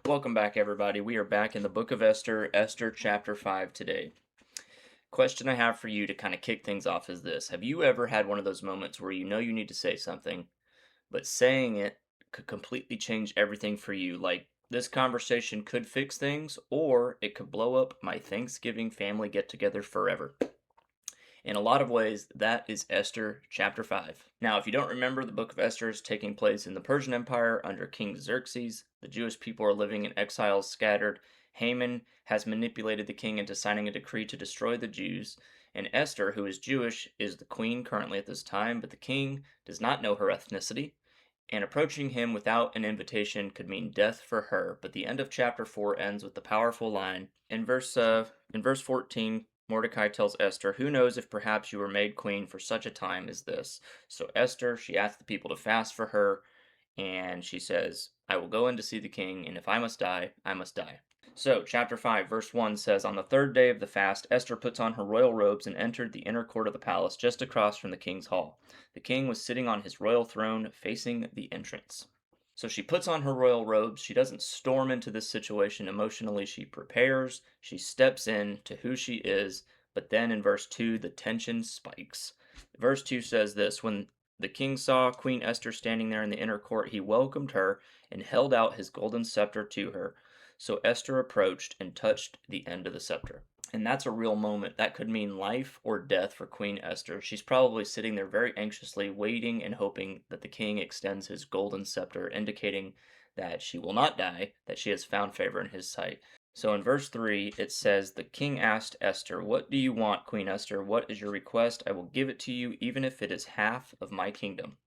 Welcome back, everybody. We are back in the book of Esther, Esther chapter 5 today. Question I have for you to kind of kick things off is this. Have you ever had one of those moments where you know you need to say something, but saying it could completely change everything for you? Like, this conversation could fix things, or it could blow up my Thanksgiving family get together forever. In a lot of ways, that is Esther chapter 5. Now, if you don't remember, the book of Esther is taking place in the Persian Empire under King Xerxes. The Jewish people are living in exiles scattered. Haman has manipulated the king into signing a decree to destroy the Jews. And Esther, who is Jewish, is the queen currently at this time, but the king does not know her ethnicity. And approaching him without an invitation could mean death for her. But the end of chapter 4 ends with the powerful line. In verse 14, Mordecai tells Esther, "Who knows if perhaps you were made queen for such a time as this?" So Esther, she asks the people to fast for her, and she says, "I will go in to see the king, and if I must die, I must die." So, chapter 5, verse 1 says, "On the third day of the fast, Esther puts on her royal robes and entered the inner court of the palace just across from the king's hall. The king was sitting on his royal throne facing the entrance." So she puts on her royal robes. She doesn't storm into this situation emotionally. She prepares. She steps in to who she is. But then in verse 2, the tension spikes. Verse 2 says this: "When the king saw Queen Esther standing there in the inner court, he welcomed her and held out his golden scepter to her. So Esther approached and touched the end of the scepter." And that's a real moment. That could mean life or death for Queen Esther. She's probably sitting there very anxiously, waiting and hoping that the king extends his golden scepter, indicating that she will not die, that she has found favor in his sight. So in verse 3, it says, "The king asked Esther, 'What do you want, Queen Esther? What is your request? I will give it to you, even if it is half of my kingdom.'"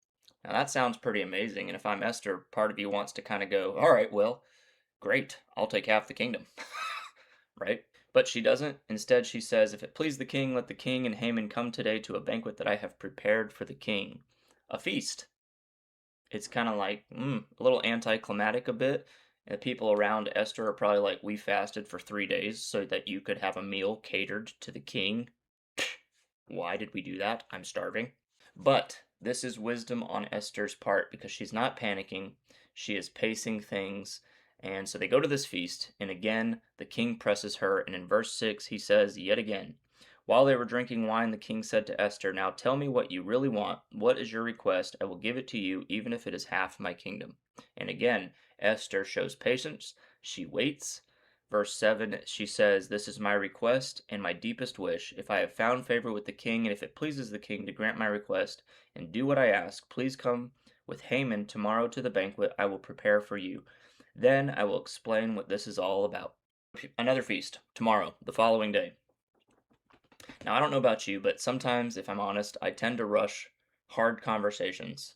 Now that sounds pretty amazing. And if I'm Esther, part of you wants to kind of go, "All right, well, great, I'll take half the kingdom." Right? But she doesn't. Instead, she says, "If it please the king, let the king and Haman come today to a banquet that I have prepared for the king." A feast. It's kind of like, a little anticlimactic a bit. And the people around Esther are probably like, "We fasted for 3 days so that you could have a meal catered to the king. Why did we do that? I'm starving." But this is wisdom on Esther's part because she's not panicking. She is pacing things. And so they go to this feast, and again the king presses her. And in verse 6, he says, yet again, "While they were drinking wine, the king said to Esther, 'Now tell me what you really want. What is your request? I will give it to you, even if it is half my kingdom.'" And again, Esther shows patience. She waits. Verse 7, she says, "This is my request and my deepest wish. If I have found favor with the king, and if it pleases the king to grant my request and do what I ask, please come with Haman tomorrow to the banquet I will prepare for you. Then I will explain what this is all about." Another feast, tomorrow, the following day. Now, I don't know about you, but sometimes, if I'm honest, I tend to rush hard conversations.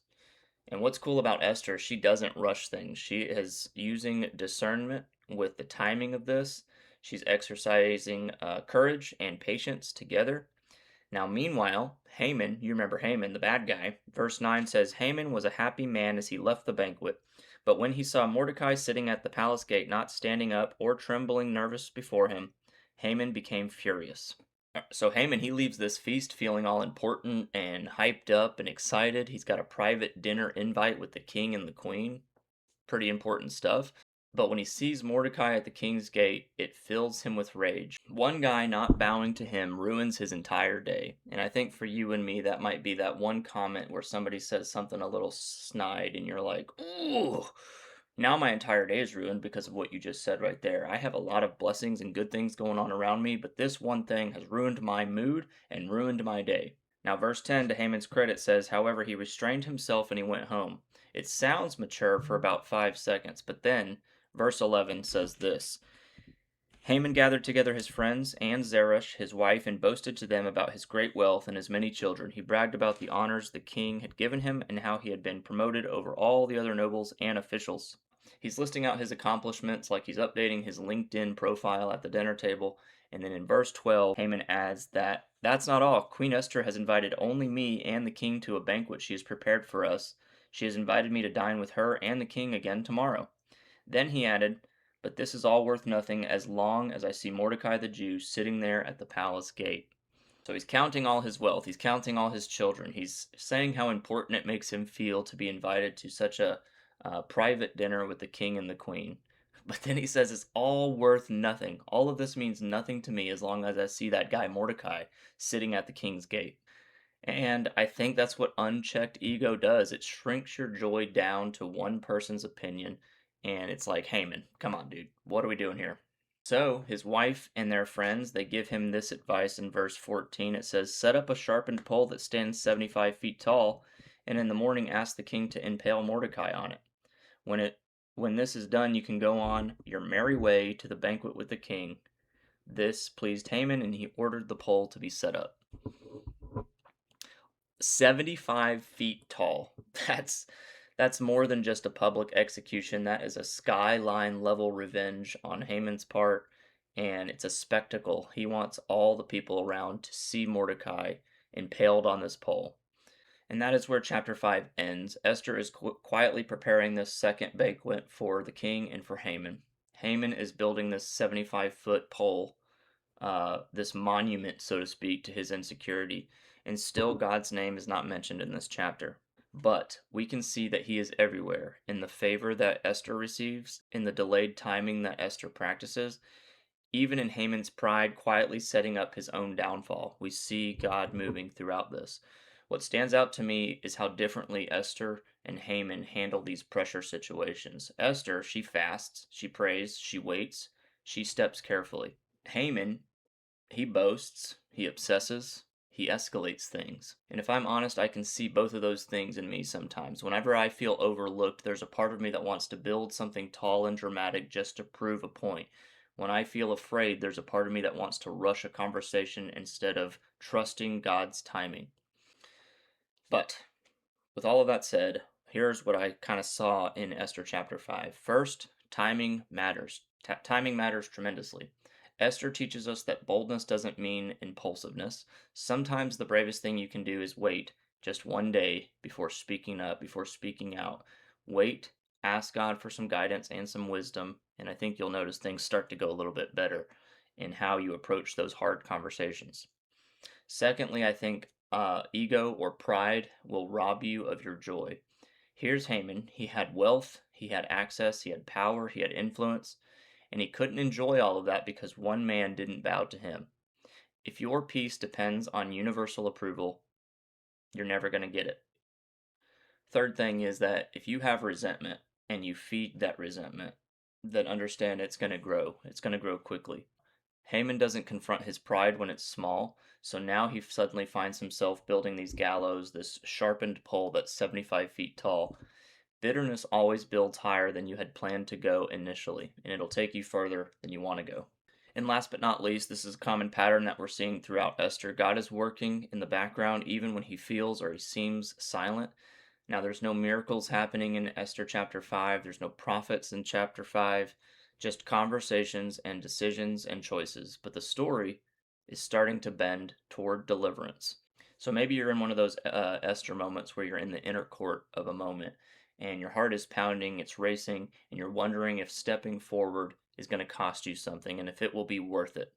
And what's cool about Esther, she doesn't rush things. She is using discernment with the timing of this. She's exercising courage and patience together. Now, meanwhile, Haman, you remember Haman, the bad guy, verse 9 says, "Haman was a happy man as he left the banquet. But when he saw Mordecai sitting at the palace gate, not standing up or trembling nervous before him, Haman became furious." So Haman, he leaves this feast feeling all important and hyped up and excited. He's got a private dinner invite with the king and the queen. Pretty important stuff. But when he sees Mordecai at the king's gate, it fills him with rage. One guy not bowing to him ruins his entire day. And I think for you and me, that might be that one comment where somebody says something a little snide and you're like, "Ooh, now my entire day is ruined because of what you just said right there. I have a lot of blessings and good things going on around me, but this one thing has ruined my mood and ruined my day." Now, verse 10 to Haman's credit says, "However, he restrained himself and he went home." It sounds mature for about 5 seconds, but then verse 11 says this: "Haman gathered together his friends and Zeresh, his wife, and boasted to them about his great wealth and his many children. He bragged about the honors the king had given him and how he had been promoted over all the other nobles and officials." He's listing out his accomplishments like he's updating his LinkedIn profile at the dinner table. And then in verse 12, Haman adds that, "That's not all. Queen Esther has invited only me and the king to a banquet she has prepared for us. She has invited me to dine with her and the king again tomorrow." Then he added, "But this is all worth nothing as long as I see Mordecai the Jew sitting there at the palace gate." So he's counting all his wealth, he's counting all his children, he's saying how important it makes him feel to be invited to such a private dinner with the king and the queen. But then he says it's all worth nothing. All of this means nothing to me as long as I see that guy Mordecai sitting at the king's gate. And I think that's what unchecked ego does. It shrinks your joy down to one person's opinion. And it's like, Haman, come on, dude. What are we doing here? So his wife and their friends, they give him this advice in verse 14. It says, set up a sharpened pole that stands 75 feet tall, and in the morning ask the king to impale Mordecai on it. When it when this is done, you can go on your merry way to the banquet with the king. This pleased Haman, and he ordered the pole to be set up. 75 feet tall. That's more than just a public execution. That is a skyline level revenge on Haman's part, and it's a spectacle. He wants all the people around to see Mordecai impaled on this pole. And that is where chapter 5 ends. Esther is quietly preparing this second banquet for the king and for Haman. Haman is building this 75-foot pole, this monument, so to speak, to his insecurity. And still, God's name is not mentioned in this chapter. But we can see that he is everywhere in the favor that Esther receives, in the delayed timing that Esther practices, even in Haman's pride quietly setting up his own downfall. We see God moving throughout this. What stands out to me is how differently Esther and Haman handle these pressure situations. Esther, she fasts, she prays, she waits, she steps carefully. Haman, he boasts, he obsesses, he escalates things. And if I'm honest, I can see both of those things in me sometimes. Whenever I feel overlooked, there's a part of me that wants to build something tall and dramatic just to prove a point. When I feel afraid, there's a part of me that wants to rush a conversation instead of trusting God's timing. But with all of that said, here's what I kind of saw in Esther chapter 5. First, timing matters. Timing matters tremendously. Esther teaches us that boldness doesn't mean impulsiveness. Sometimes the bravest thing you can do is wait just one day before speaking up, before speaking out. Wait, ask God for some guidance and some wisdom, and I think you'll notice things start to go a little bit better in how you approach those hard conversations. Secondly, I think ego or pride will rob you of your joy. Here's Haman. He had wealth, he had access, he had power, he had influence, and he couldn't enjoy all of that because one man didn't bow to him. If your peace depends on universal approval, you're never going to get it. Third thing is that if you have resentment and you feed that resentment, then understand it's going to grow. It's going to grow quickly. Haman doesn't confront his pride when it's small, so now he suddenly finds himself building these gallows, this sharpened pole that's 75 feet tall. Bitterness always builds higher than you had planned to go initially, and it'll take you further than you want to go. And last but not least, this is a common pattern that we're seeing throughout Esther. God is working in the background even when he feels or he seems silent. Now, there's no miracles happening in Esther chapter 5, there's no prophets in chapter 5, just conversations and decisions and choices. But the story is starting to bend toward deliverance. So maybe you're in one of those Esther moments where you're in the inner court of a moment and your heart is pounding, it's racing, and you're wondering if stepping forward is going to cost you something and if it will be worth it.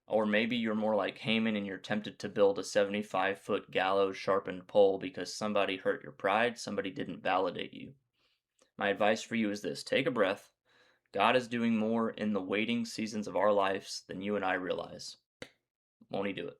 Or maybe you're more like Haman and you're tempted to build a 75-foot gallows sharpened pole because somebody hurt your pride, somebody didn't validate you. My advice for you is this: take a breath. God is doing more in the waiting seasons of our lives than you and I realize. Won't he do it?